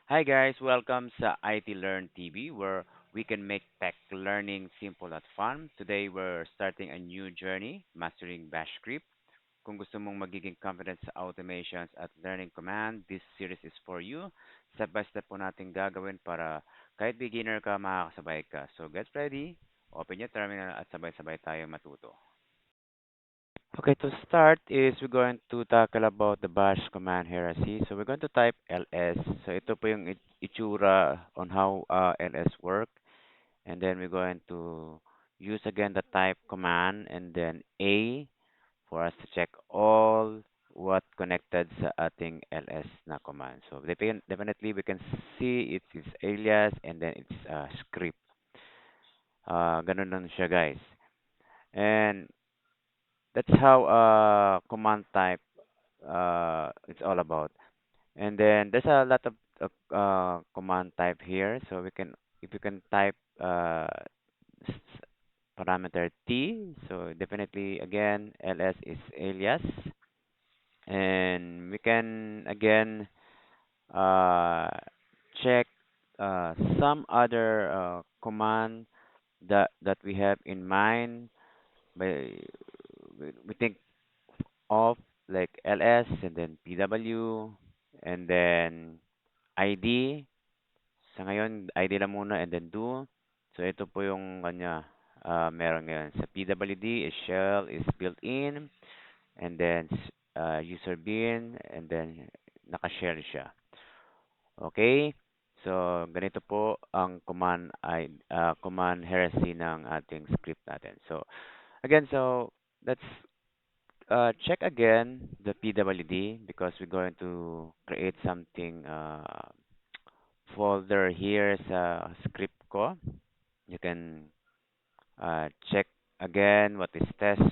Hi guys, welcome sa IT Learn TV where we can make tech learning simple at fun. Today we're starting a new journey, mastering Bash script. Kung gusto mong magiging confident sa automations at learning command, this series is for you. Step by step po natin gagawin para kahit beginner ka, makakasabay ka. So get ready, open your terminal at sabay-sabay tayo matuto. Okay, to start is we're going to tackle about the bash command hierarchy. So we're going to type ls. So ito po yung itsura on how ls work. And then we're going to use again the type command and then A for us to check all what connected sa ating ls na command. So definitely we can see it's alias and then it's script. Ganun lang siya guys. And that's how command type it's all about. And then there's a lot of command type here. So we can, if you can type s- parameter T, so definitely again ls is alias, and we can again uh, check some other command that we have in mind by we think of like ls and then pw and then id. Sa ngayon, ID lang muna and then do. So ito po yung kanya meron ngayon. Sa PWD is shell is built in and then user bin and then naka-shell siya. Okay? So ganito po ang command heresy ng ating script natin. So again, so let's check again the PWD because we're going to create something folder here sa script ko. You can check again what is test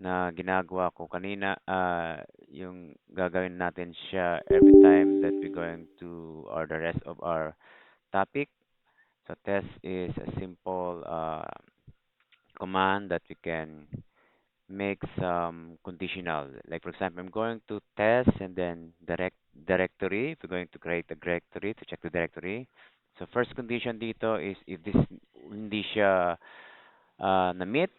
na ginagawa ko kanina. Yung gagawin natin siya every time that we're going to or the rest of our topic. So test is a simple command that we can make some conditional. Like for example, I'm going to test and then directory. If we're going to create a directory to check the directory. So first condition dito is if this hindi siya na-meet,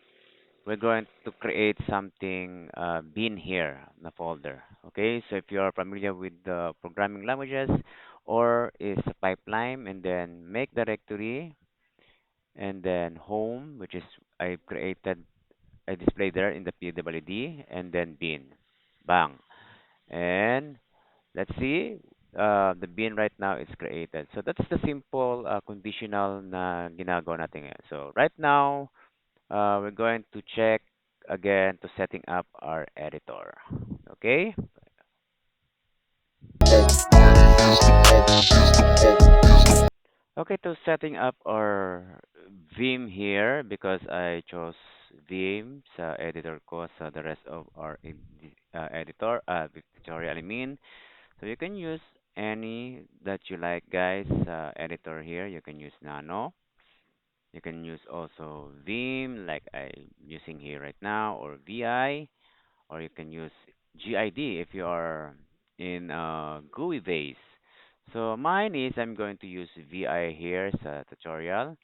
we're going to create something bin here na folder. Okay, so if you are familiar with the programming languages or is a pipeline and then make directory and then home, which is I created I display there in the PWD and then bin. Bang. And let's see, the bin right now is created. So that's the simple conditional na ginagawa natin ngayon. So right now, we're going to check again to setting up our editor. Okay? Okay, to setting up our Vim here because I chose Vim sa editor ko sa the rest of our editor, tutorial I mean. So you can use any that you like guys editor here. You can use Nano. You can use also Vim like I'm using here right now or VI or you can use GID if you are in GUI base. So mine is I'm going to use VI here sa tutorial.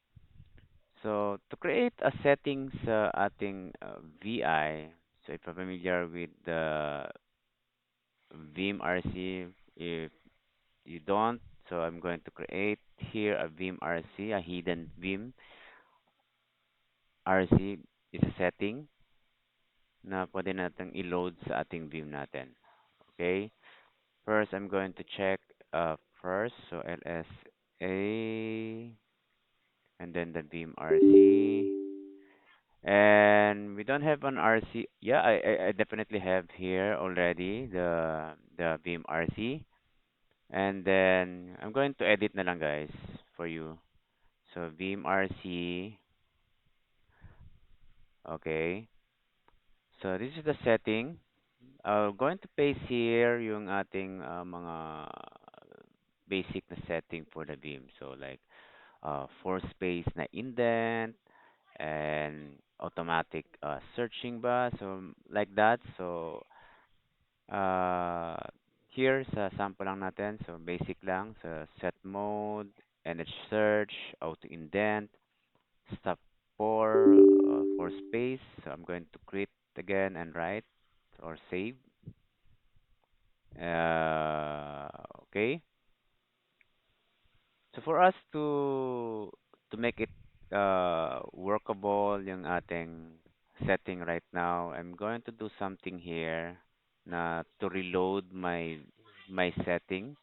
So to create a settings sa ating VI, so if you're familiar with the Vim RC, if you don't, so I'm going to create here a Vim RC, a hidden Vim RC is a setting na pwede natin i-load sa ating Vim natin. Okay? First, I'm going to check first, so LSA and then the Vim RC. And we don't have an RC. Yeah, I definitely have here already the Vim RC. And then I'm going to edit na lang guys for you. So Vim RC. Okay. So this is the setting. Going to paste here yung ating mga basic na setting for the Vim. So like for space na indent and automatic searching ba. So like that. So uh here sa sample lang natin, so basic lang, so set mode, NH search, auto indent, stop for space. So I'm going to quit again and write or save. Uh, okay. So for us to make it workable yung ating setting right now, I'm going to do something here na to reload my setting.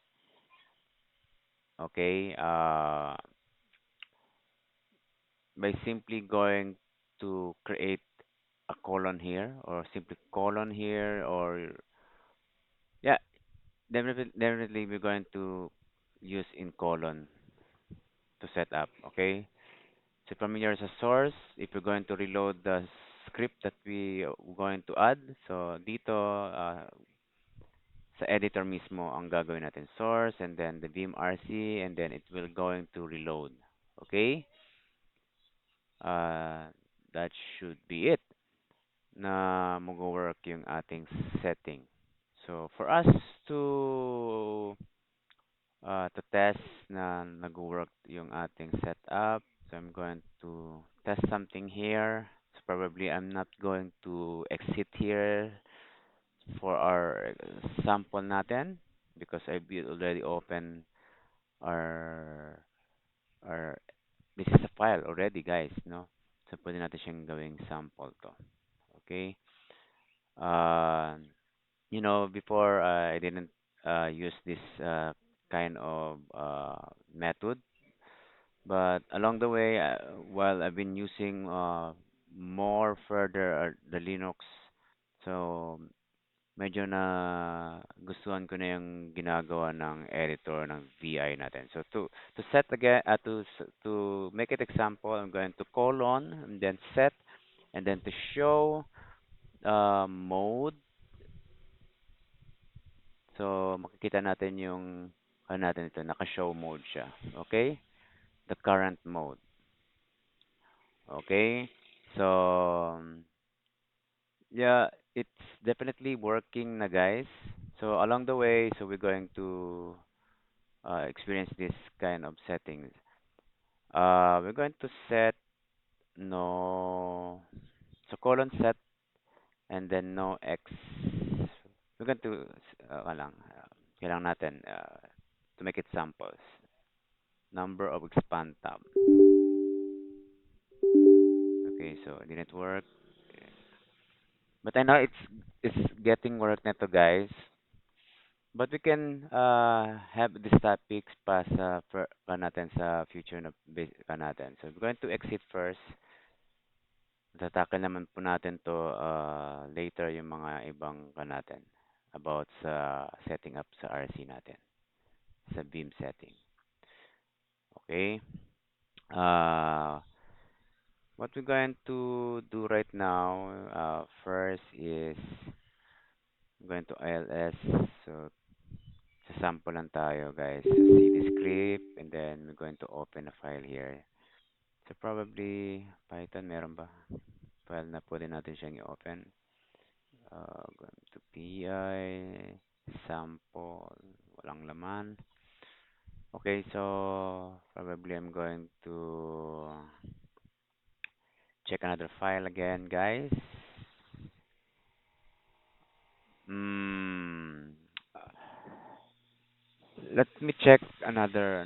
Okay. By simply going to create a colon here or simply colon here or yeah, definitely we're going to use in colon to set up. Okay. So from here as a source, if you're going to reload the script that we are going to add, so dito sa editor mismo ang gagawin natin source and then the vim rc and then it will going to reload. Okay? Uh, that should be it na mag-work yung ating setting. So for us to test na nag-work yung ating setup, so I'm going to test something here. So probably I'm not going to exit here for our sample natin because I already open our our this is a file already guys, no? So pwede natin siyang gawing sample to. Okay? Uh, before I didn't use this kind of method. But along the way, while I've been using more further the Linux, so medyo na gustuhan ko na yung ginagawa ng editor ng VI natin. So to set again, to make it example, I'm going to colon and then set and then to show mode. So makikita natin yung ano natin ito, naka-show mode siya. Okay? The current mode. Okay? So, yeah, it's definitely working na guys. So along the way, so we're going to experience this kind of settings. We're going to set no, so colon set and then no x. We're going to, kailangan natin to make it samples. Number of expand tab. Okay, so it didn't work. But I know it's getting work na to guys. But we can have these topics pa natin sa future na pa natin. So we're going to exit first. Tatakal naman po natin to later yung mga ibang pa natin about sa setting up sa RC natin, sa beam setting. Okay? Uh, what we're going to do right now, first is going to ILS. So sample lang tayo, guys. So, cd script, and then we're going to open a file here. So, probably, Python, meron ba? File na pwede natin siyang i-open. Going to PI, sample, walang laman. Okay, so, probably I'm going to check another file again, guys. Hmm. Let me check another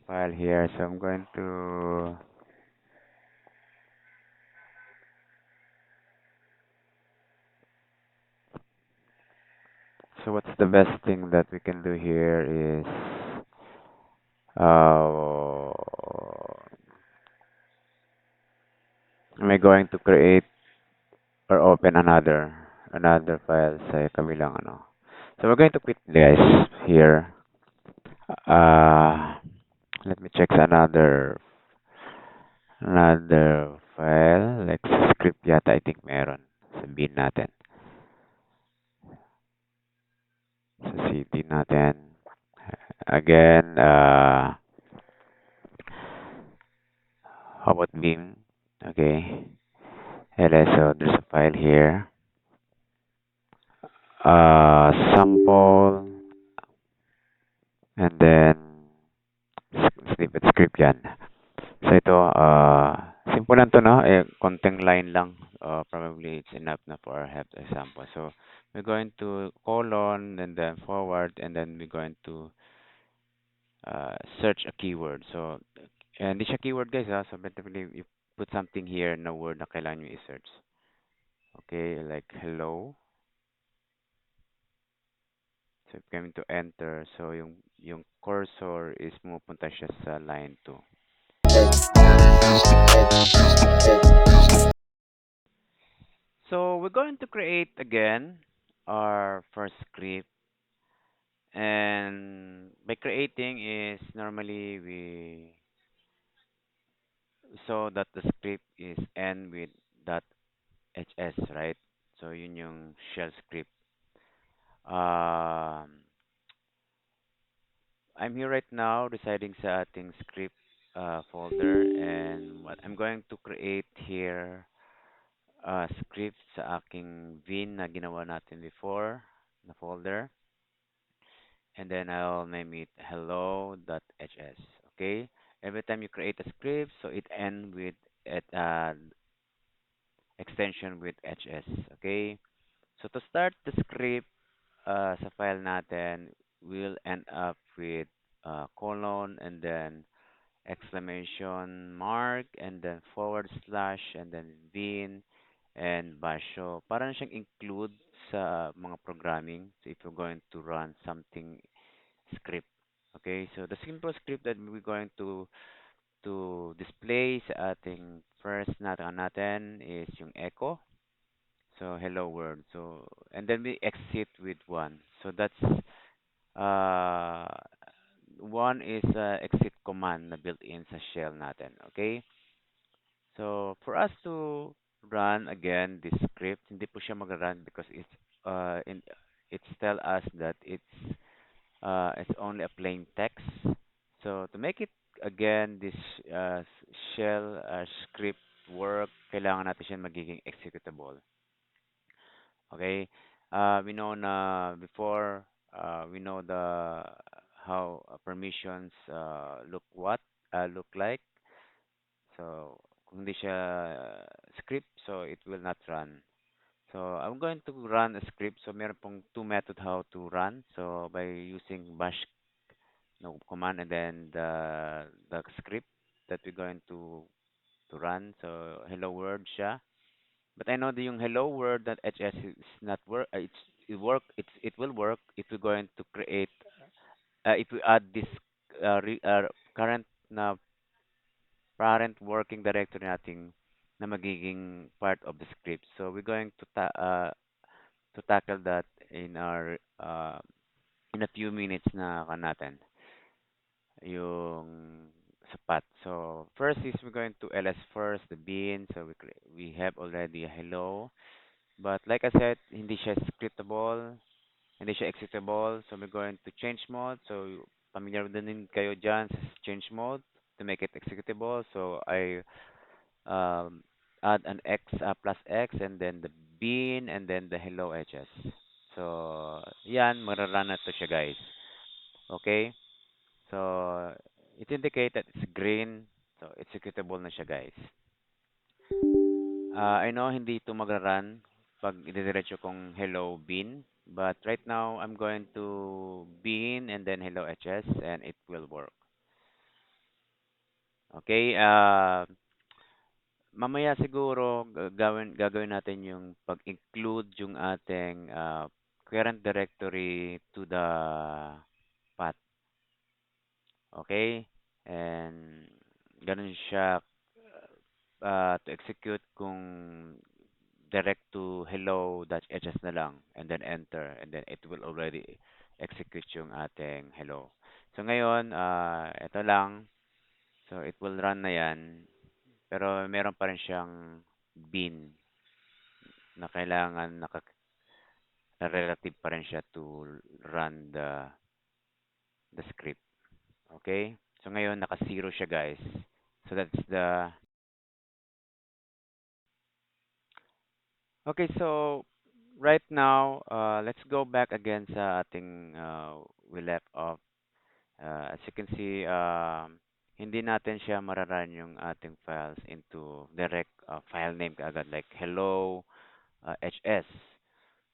file here. So I'm going to. So what's the best thing that we can do here is uh, am I going to create or open another file sa kabilang ano. So we're going to quit this here. Uh, let me check sa another file like sa script yata I think meron. Sabihin natin sa cd natin. Again, how about Beam? Okay. LS, so there's a file here. sample, and then snippet script yan. So ito, simple lang to, no? Konting line lang. Probably it's enough na for our help example. So we're going to colon and then forward, and then we're going to search a keyword. So, hindi siya keyword guys, ha? So basically, you put something here na word na kailangan nyo i-search. Okay, like hello. So if going to enter, so yung cursor is pumupunta siya sa line 2. So we're going to create again our first script, and by creating is normally we saw that the script is end with .hs, right? So yun yung shell script. Um, I'm here right now residing sa ating script folder, and what I'm going to create here script sa aking Vim na ginawa natin before na folder, and then I'll name it hello.hs. Okay, every time you create a script, so it end with at extension with hs. Okay, so to start the script sa file natin, we'll end up with colon and then exclamation mark and then forward slash and then bin and bash. So, parang siyang include sa mga programming. So, if you're going to run something script. Okay, so the simple script that we're going to display sa ating first natin is yung echo. So, hello world. So, and then we exit with one. So, that's uh, one is exit command na built-in sa shell natin. Okay? So, for us to run again this script, hindi po siya mag-run because it's tell us that it's only a plain text. So, to make it again this shell script work, kailangan natin siya magiging executable. Okay? We know na before we know the how permissions look like. So kung hindi siya script, so it will not run. So I'm going to run a script. So meron pong two method how to run. So by using bash no command and then the script that we're going to run. So hello world siya. But I know that yung hello world that HS is not work. It will work if we're going to create if we add this current na parent working directory natin na magiging part of the script. So we're going to tackle that in our in a few minutes na natin yung sapat. So first is we're going to ls first the bin. So we have already a hello. But like I said, hindi siya scriptable, hindi siya executable. So we're going to change mode. So familiar din kayo dyan sa change mode to make it executable. So I add an x plus x and then the bin and then the hello edges. So yan, mararun na to siya guys. Okay? So it indicate that it's green. So executable na siya guys. I know hindi ito magra-run pag ididiretso kong hello bin, but right now I'm going to bin and then hello HS and it will work. Okay, mamaya siguro gagawin natin yung pag-include yung ating current directory to the path. Okay? And ganun siya to execute kung direct to hello.hs na lang and then enter and then it will already execute yung ating hello. So ngayon, ito lang. So it will run na yan. Pero meron pa rin siyang bin na kailangan na relative pa rin siya to run the script. Okay? So ngayon, naka-zero siya guys. So that's okay, so right now, let's go back again sa ating we left off. As you can see, hindi natin siya mararan yung ating files into direct file name kaagad like hello HS.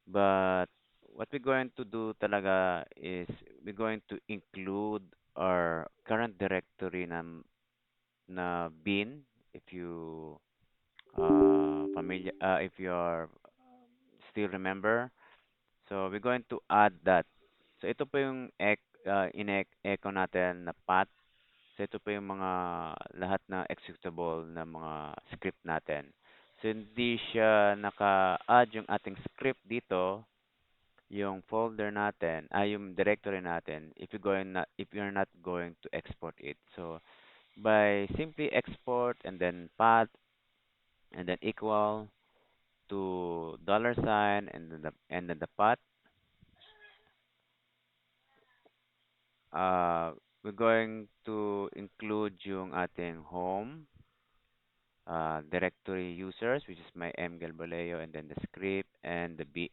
But what we're going to do talaga is we're going to include our current directory na bin if you if you are still remember. So we're going to add that. So ito po yung in-echo natin na path. So ito po yung mga lahat na executable na mga script natin. So hindi siya naka-add yung ating script dito, yung folder natin, yung directory natin if you're not going to export it. So by simply export and then path and then equal to dollar sign and then the path, uh, we're going to include yung ating home directory users, which is my M Galbaleo, and then the script and the B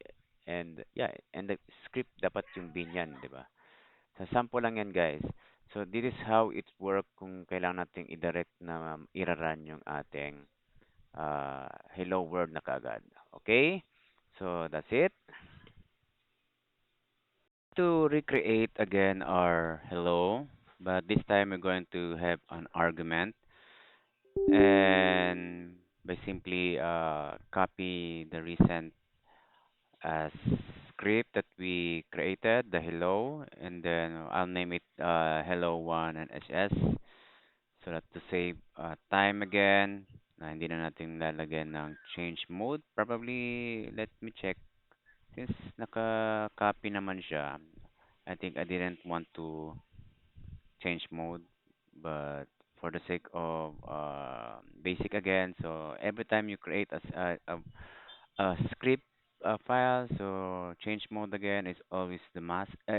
and yeah, and the script dapat yung bin yan, di ba? Sa sample lang yan, guys. So this is how it work kung kailangan nating i-direct na iraran yung ating hello world na kaagad. Okay? So that's it. To recreate again our hello, but this time we're going to have an argument and by simply copy the recent script that we created, the hello, and then I'll name it hello one and SS so that to save time again na hindi na natin lalagyan ng change mode. Probably, let me check. Since naka-copy naman siya, I think I didn't want to change mode, but for the sake of basic again, so every time you create a script file, so change mode again is always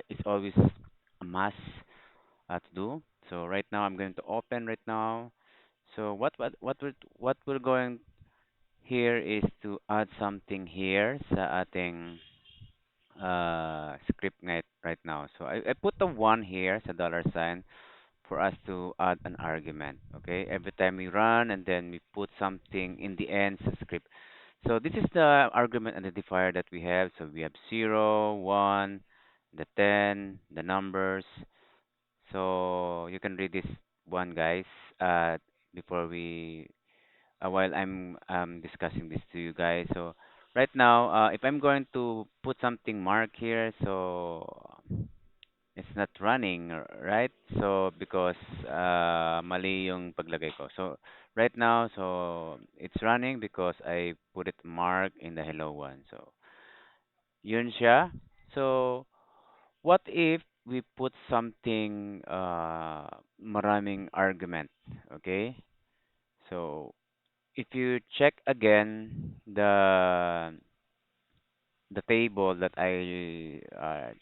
it's always a must to do. So right now I'm going to open right now. So what we're going here is to add something here sa ating script right now. So I put the one here sa dollar sign for us to add an argument. Okay, every time we run and then we put something in the end sa script. So this is the argument identifier that we have. So we have 0, 1, the 10, the numbers. So you can read this one, guys, before while I'm discussing this to you guys. So right now, if I'm going to put something mark here, so it's not running, right? So because mali yung paglagay ko. So right now, so it's running because I put it mark in the hello one. So yun siya. So what if we put something maraming argument, okay? So if you check again the table that I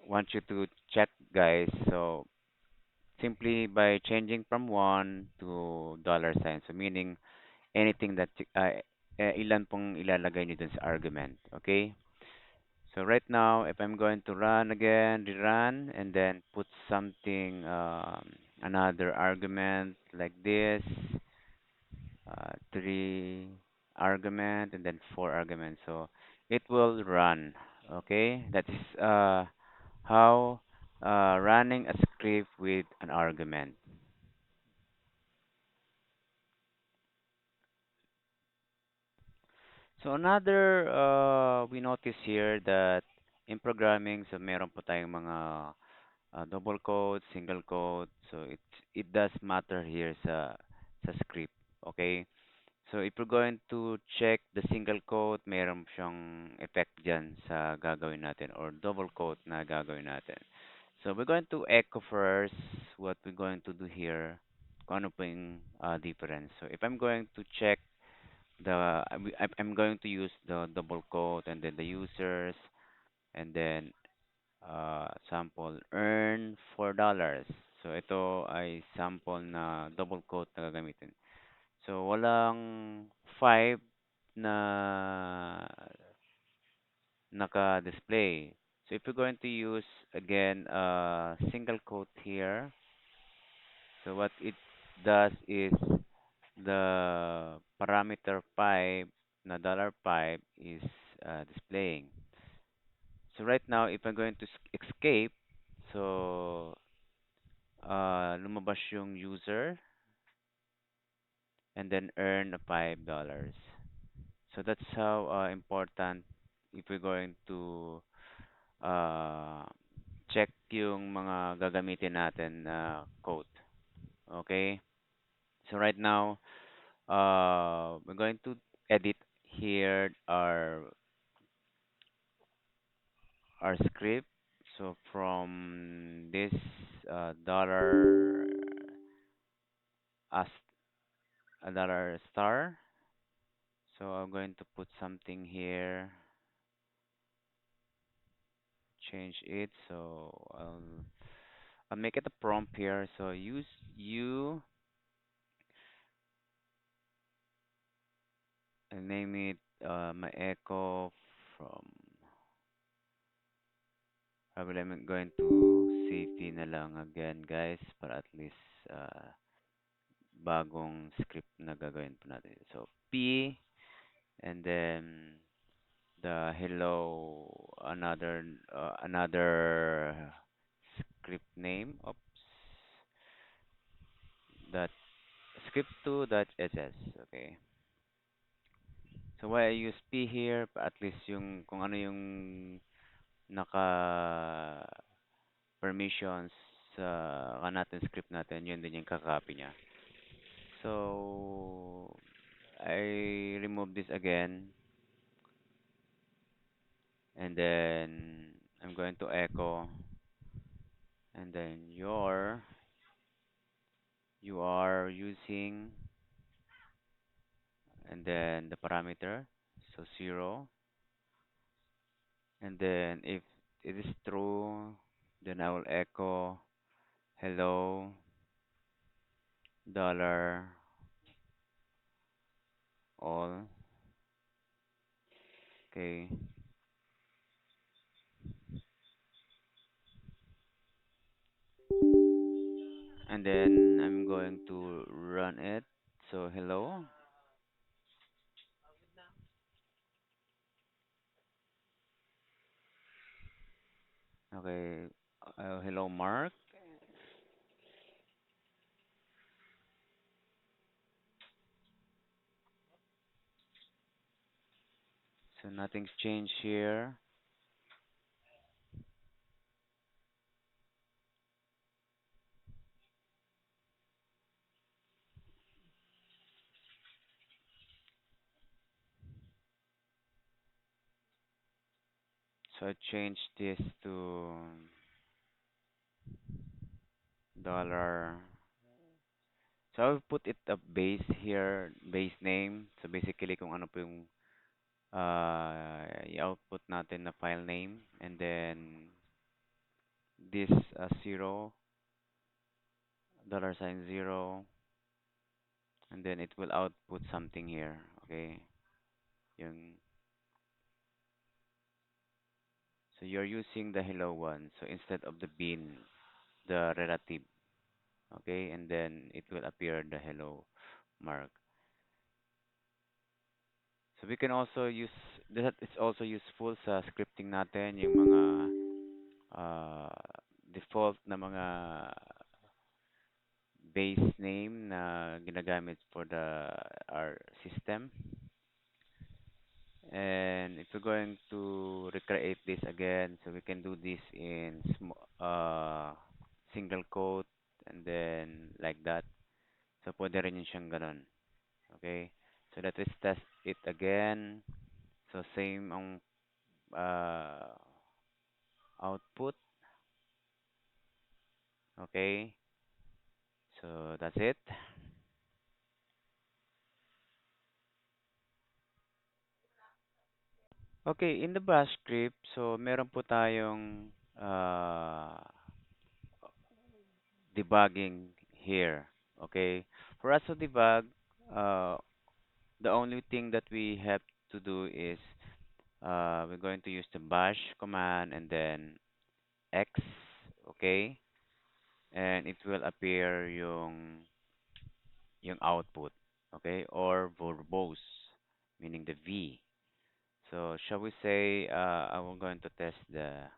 want you to check, guys. So simply by changing from one to dollar sign. So meaning anything that ilan pong ilalagay niyo dun sa argument. Okay? So right now, if I'm going to run again, rerun, and then put something, another argument like this, three argument, and then four arguments. So it will run. Okay? That is how running a script with an argument. So another we notice here that in programming, so meron po tayong mga double quote, single quote. So it does matter here sa script. Okay? So if we're going to check the single quote, meron siyang effect diyan sa gagawin natin or double quote na gagawin natin. So we're going to echo first what we're going to do here. Kung ano po yung difference. So if I'm going to check I'm going to use the double quote and then the users and then sample earn $4. So ito ay sample na double quote na gagamitin. So walang 5 na naka-display. So if you're going to use again single quote here, so what it does is the parameter pipe na dollar pipe is displaying. So right now, if I'm going to escape, so lumabas yung user and then earn $5. So that's how important if we're going to uh, check yung mga gagamitin natin na code. Okay? So right now, we're going to edit here our script. So from this dollar as a dollar star. So I'm going to put something here, change it. So I'll make it a prompt here. So use you and name it my echo from. Probably I'm going to city na lang again, guys, para at least bagong script na gagawin po natin. So P and then the hello another script name. Oops. That script2 dot ss. Okay. So why I use P here, at least yung kung ano yung naka permissions sa natin script natin, yun din yung kakopy niya. So I remove this again and then I'm going to echo and then you are using and then the parameter so 0 and then if it is true then I will echo hello dollar all. Okay, and then I'm going to run it. So hello. Okay, hello Mark. So nothing's changed here. So I changed this to dollar. So I'll put it a base here, base name. So basically kung ano po yung i-output natin na file name and then this zero dollar sign zero and then it will output something here. Okay, yung so you're using the hello one. So instead of the bin, the relative. Okay, and then it will appear the hello mark. So we can also use that. It's also useful sa scripting natin yung mga uh, default na mga base name na ginagamit for the our system. And if we're going to recreate this again, so we can do this in single quote and then like that. So pwede rin yun siyang ganun. Okay? So let us test it again. So same ang uh, output. Okay? So that's it. Okay, in the bash script, so meron po tayong debugging here. Okay? For us to debug, uh, the only thing that we have to do is we're going to use the bash command and then X, okay? And it will appear yung output, okay? Or verbose, meaning the V. So shall we say I'm going to test the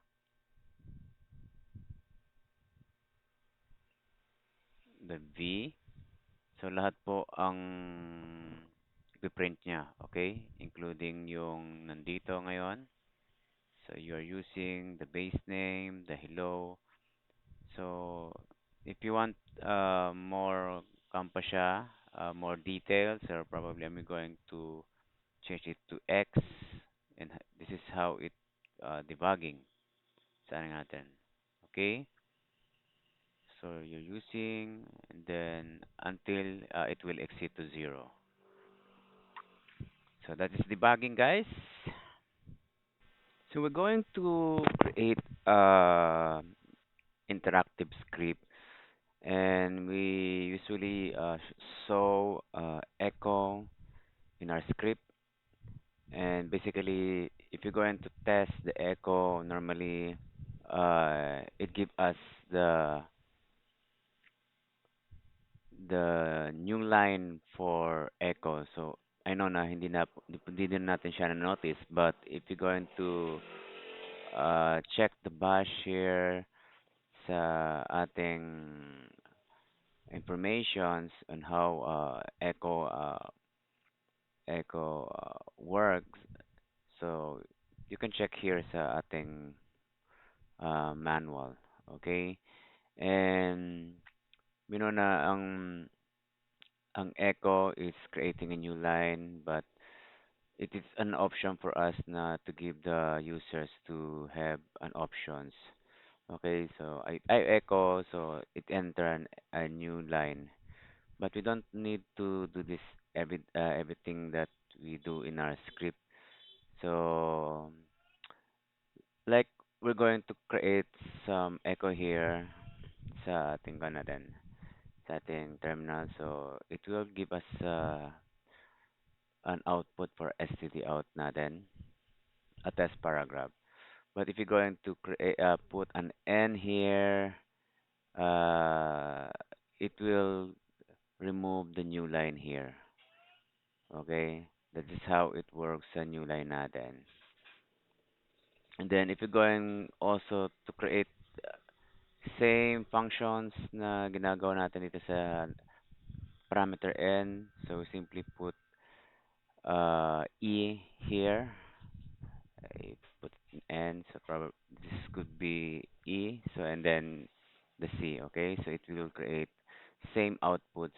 V. So lahat po ang ipiprint niya, okay? Including yung nandito ngayon. So you're using the base name, the hello. So if you want more kampa siya, more details, or probably I'm going to change it to X, and this is how it debugging sa ano natin. Okay? So you're using, and then until it will exceed to zero. So that is debugging, guys. So we're going to create interactive script, and we usually show echo in our script. And basically, if you're going to test the echo, normally it gives us the the new line for echo. So I know na hindi din natin siya na notice, but if you're going to check the bash here sa ating informations on how echo works. So you can check here sa ating manual, okay? And you know na ang echo is creating a new line, but it is an option for us na to give the users to have an options. Okay, so I echo, so it enter a new line. But we don't need to do this everything that we do in our script. So like we're going to create some echo here sa ating ano din, sa ating terminal. So it will give us an output for std out natin, a test paragraph. But if you're going to create put an n here, uh, it will remove the new line here. Okay? That is how it works sa new line natin. And then if you're going also to create same functions na ginagawa natin dito sa parameter n, so we simply put e here. I put an n, so probably this could be e. So and then the c. Okay, so it will create same outputs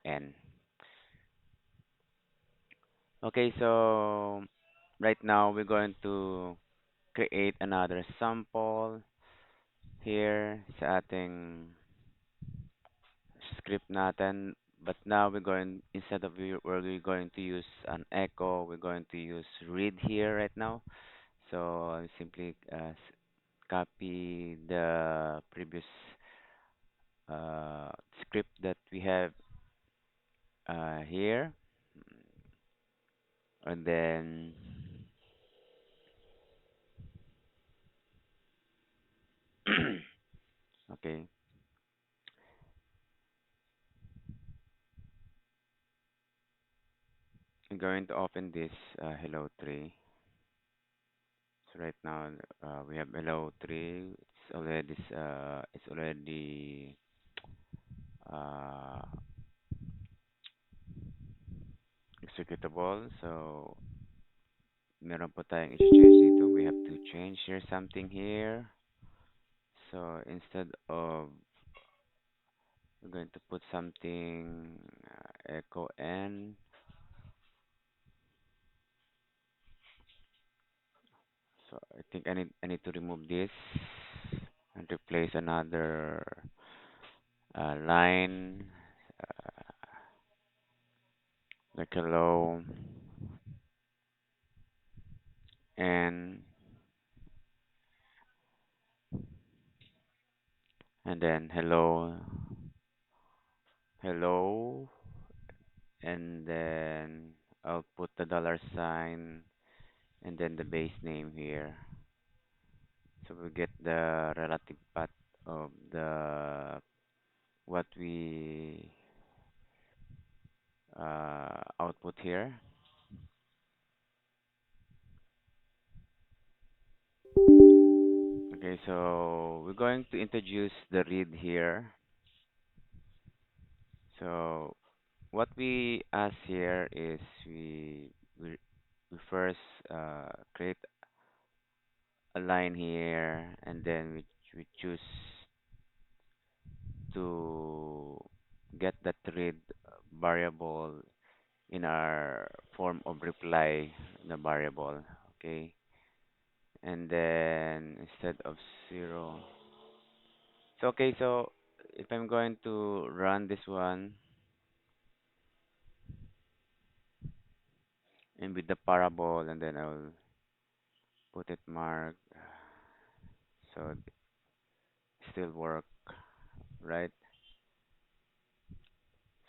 n. Okay, so right now we're going to create another sample here sa ating script natin. But now instead of we're going to use an echo, we're going to use read here right now. So I simply copy the previous uh, script that we have here, and then okay, I'm going to open this hello tree. So right now we have hello tree. It's already uh, executable. So meron po tayong i-change dito. We have to change here something here. So instead of we're going to put something echo n. So I think I need to remove this and replace another line uh, like hello n, and then hello, and then I'll put the dollar sign and then the base name here. So we get the relative path of the what we output here. Okay, so we're going to introduce the read here. So what we ask here is we first create a line here, and then we choose to get that read variable in our form of reply the variable. Okay, and then instead of zero. So okay, so if I'm going to run this one and with the parable, and then I'll put it mark, so it still work, right?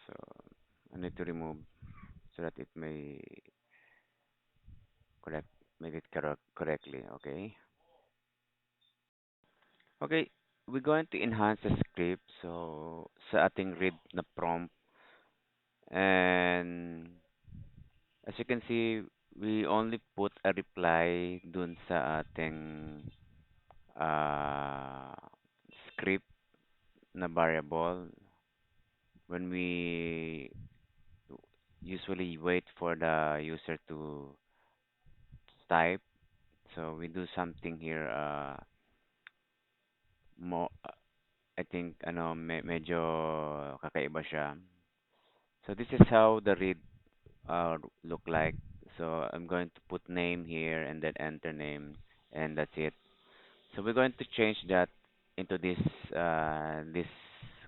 So I need to remove so that it may correct make it correctly. Okay. Okay, we're going to enhance the script. So sa ating read na prompt, and as you can see, we only put a reply dun sa ating uh, script na variable when we usually wait for the user to type. So we do something here more I think medyo kakaiba siya. So this is how the read look like. So I'm going to put name here and then enter name, and that's it. So we're going to change that into this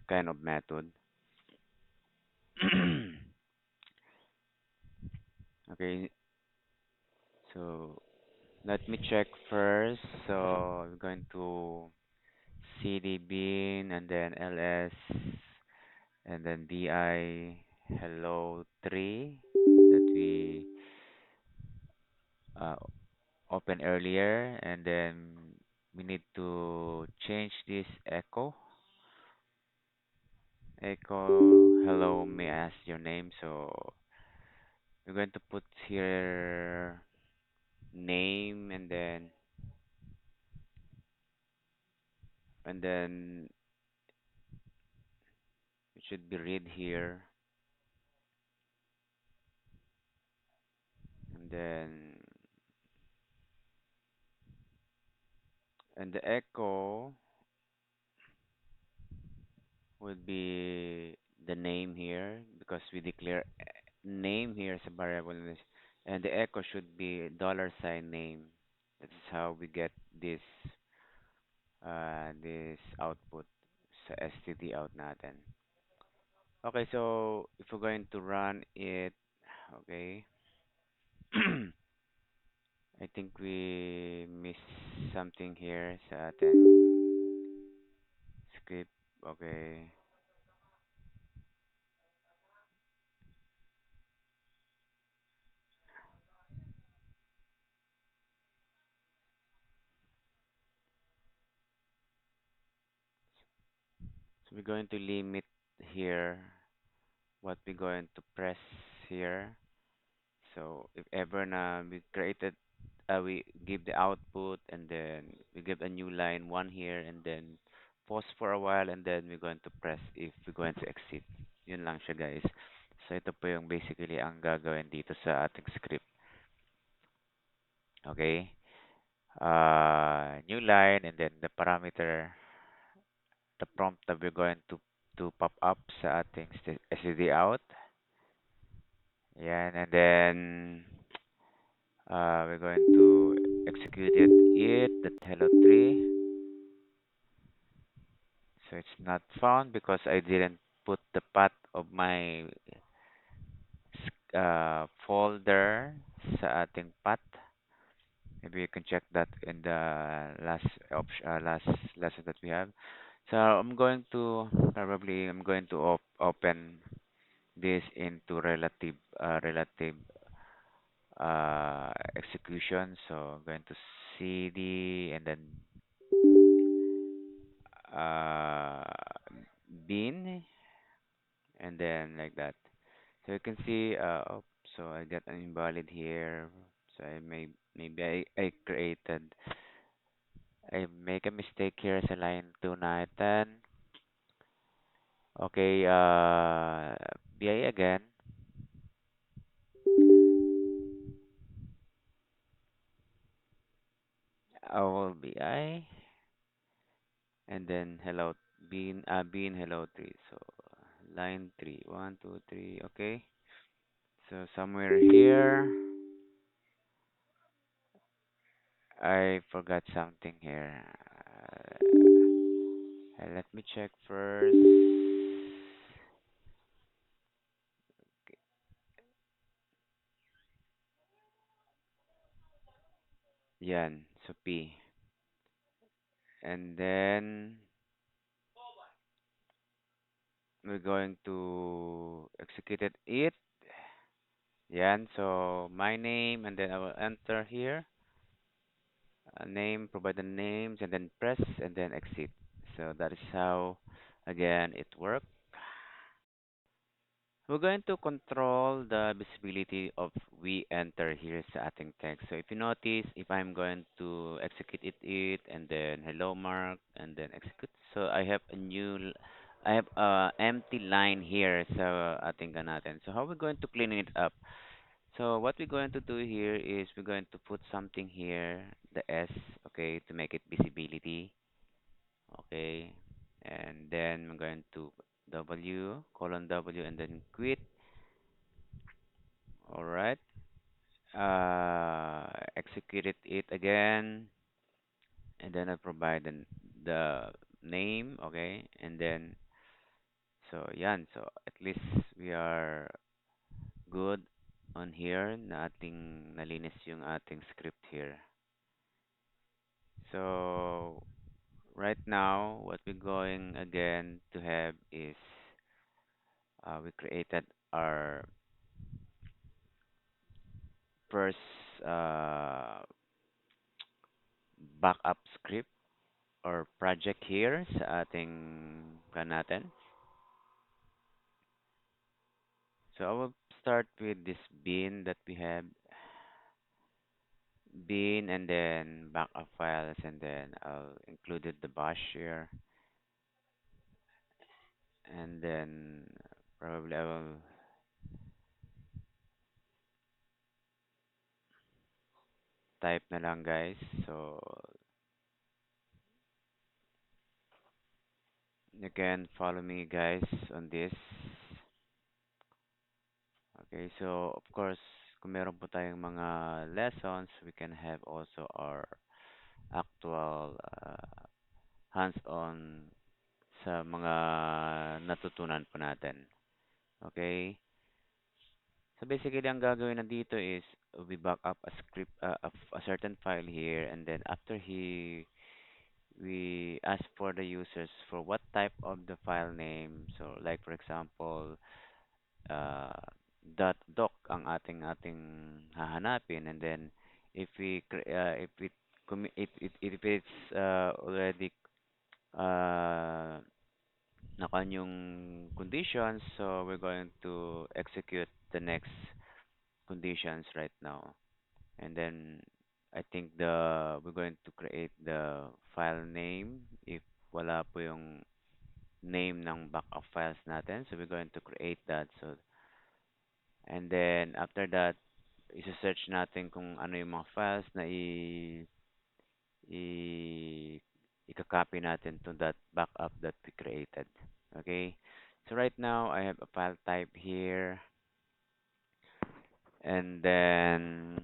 kind of method. Okay, so let me check first. So we're going to cd bin and then ls and then di hello 3 that we uh, opened earlier, and then we need to change this echo hello, may I ask your name. So we're going to put here name, and then it should be read here, and then and the echo would be the name here because we declare name here as a variable in this, and the echo should be dollar sign name. That's how we get this output sa std out natin. Okay, so if we're going to run it, okay, I think we missed something here sa ating script. Okay, so we're going to limit here what we're going to press here. So if ever na we created, we give the output and then we give a new line one here and then pause for a while and then we're going to press if we're going to exit. Yun lang siya guys. So ito po yung basically ang gagawin dito sa ating script. Okay? New line and then the parameter, the prompt that we're going to pop up sa ating std out. Yan, and then we're going to execute that hello 3. So it's not found because I didn't put the path of my folder sa ating path. Maybe you can check that in the last option, last lesson that we have. So I'm going to open this into relative execution. So I'm going to cd and then uh, bin and then like that. So you can see, oh, so I got an invalid here. So maybe I created, I make a mistake here sa line 2 natin. Okay, BI again. Our BI and then hello bean hello 3. So line 3, 1, 2, 3. Okay. So somewhere here I forgot something here. Let me check first. Yan, so P. And then we're going to execute it. Yan, so my name, and then I will enter here. Name, provide the names, and then press, and then exit. So that is how, again, it works. We're going to control the visibility of we enter here sa ating text. So if you notice, if I'm going to execute it and then hello mark and then execute. So I have a empty line here sa ating natin. So how we're going to clean it up? So what we're going to do here is we're going to put something here, the S, okay, to make it visibility, okay. And then we're going to W, colon W, and then quit. All right. Executed it again, and then I provide the name, okay, and then so yan. So at least we are good on here na ating nalinis yung ating script here. So right now, what we're going again to have is we created our first uh, backup script or project here sa ating natin. So I will start with this bin that we have, bin and then backup files, and then I'll included the bash here, and then probably I will type na lang guys. So you can follow me guys on this. Okay, so of course, kung meron po tayong mga lessons, we can have also our actual hands-on sa mga natutunan po natin. Okay? So basically, ang gagawin nandito is we back up a script, a certain file here, and then after we ask for the users for what type of the file name. So like for example, uh, .doc ang ating hahanapin, and then if it if it's already uh, nakan yung conditions, so we're going to execute the next conditions right now. And then I think we're going to create the file name if wala po yung name ng backup files natin. So we're going to create that. So and then after that, i-search natin kung ano yung mga files na i i-copy natin to that backup that we created. Okay? So right now I have a file type here, and then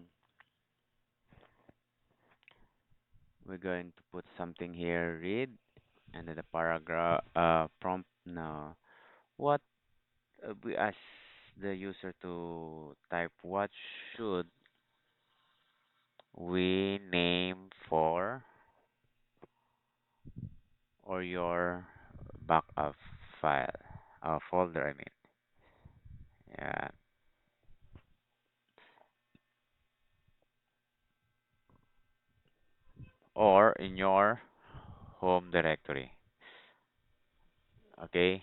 we're going to put something here, read, and then the paragraph prompt now. What we ask the user to type what should we name for or your backup file, folder, I mean. Yeah. home directory. Okay?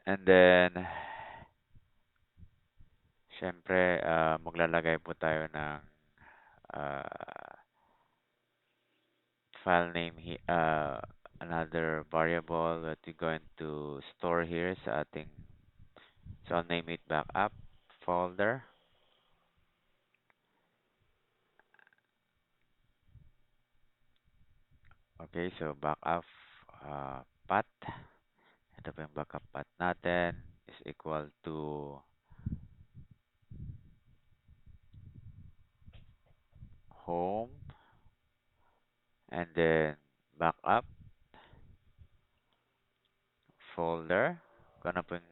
And then, syempre, maglalagay po tayo ng uh, file name, another variable that we're going to store here sa ating, so I'll name it backup folder. Okay, so backup path. Ito po yung backup path natin is equal to home and then backup folder. Kung ano po yung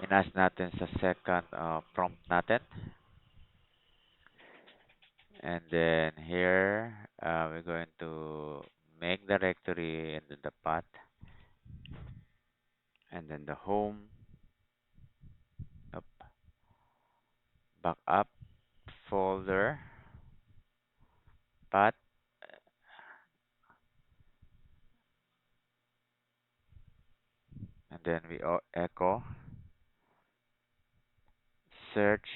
inas natin sa second prompt natin. And then here, we're going to make directory and then the path and then the home, up, backup folder, path, and then we echo search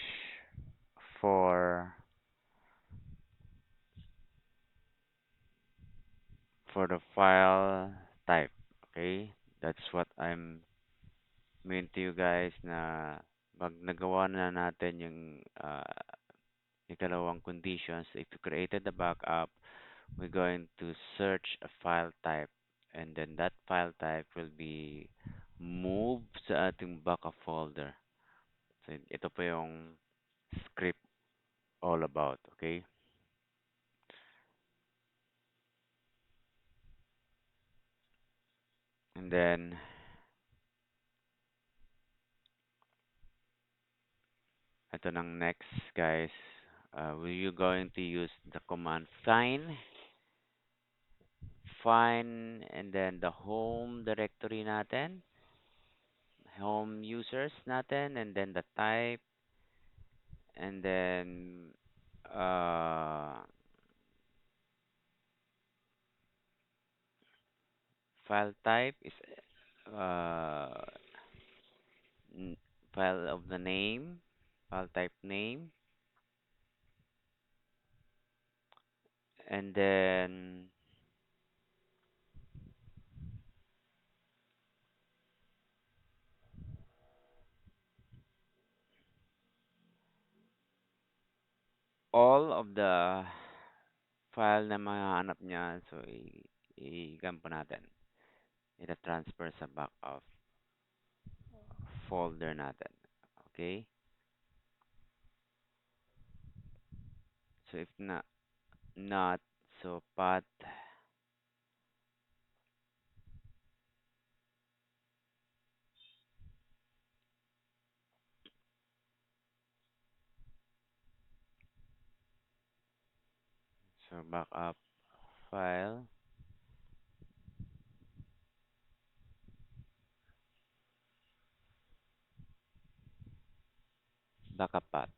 for the file type. Okay, that's what I'm mean to you guys na pag nagawa na natin yung ikalawang conditions, if you created the backup, we're going to search a file type and then that file type will be moved sa ating backup folder. So ito po yung script all about, okay? And then ito nang next guys, will you going to use the command find and then the home directory natin, home users natin, and then the type, and then uh, file type is uh, n- file of the name, file type name, and then all of the file na mahanap niya. So, i-gampo natin. Ita-transfer sa backup folder natin. Okay? So, if not, so path, so backup file, backup path.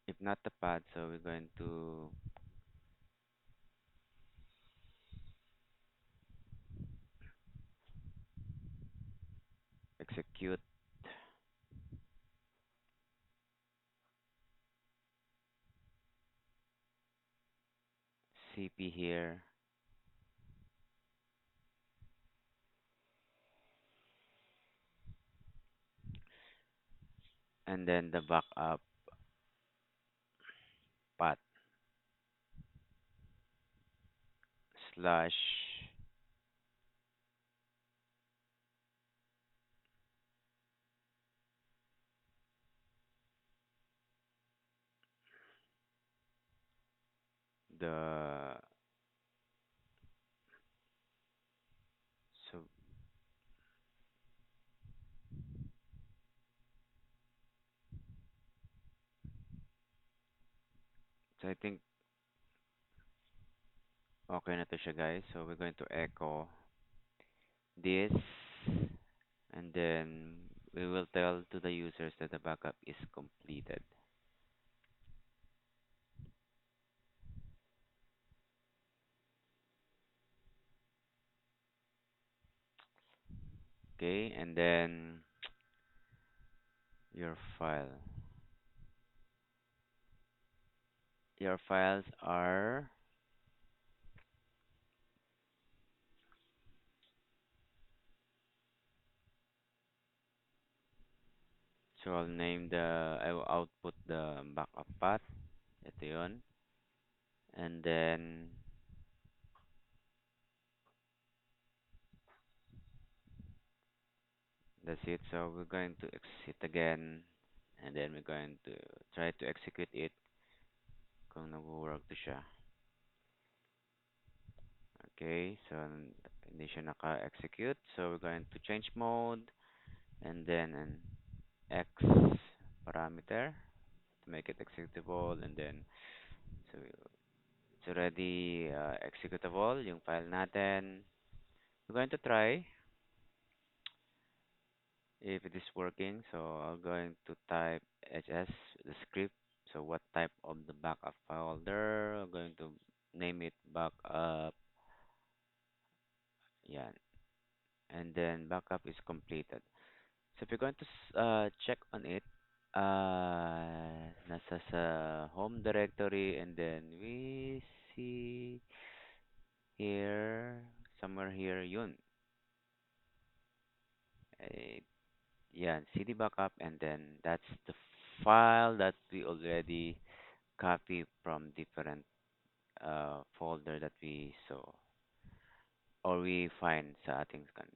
If not the path, so we're going to execute cp here, and then the backup path slash the, so, so I think okay na to siya guys. So we're going to echo this and then we will tell to the users that the backup is completed. Okay, and then your file. Your files are, so I will output the backup path. Ito yun. And then that's it. So we're going to exit again, and then we're going to try to execute it kung nag-work to siya. Okay, so hindi siya naka-execute. So we're going to change mode and then an X parameter to make it executable, and then so it's already executable yung file natin. We're going to try if it is working. So I'm going to type HS the script. So what type of the backup folder? I'm going to name it backup. Yeah, and then backup is completed. So if you're going to check on it, nasa sa home directory, and then we see here, somewhere here, yun. Eh, yeah, CD backup, and then that's the file that we already copy from different folder that we saw or we find sa ating scan.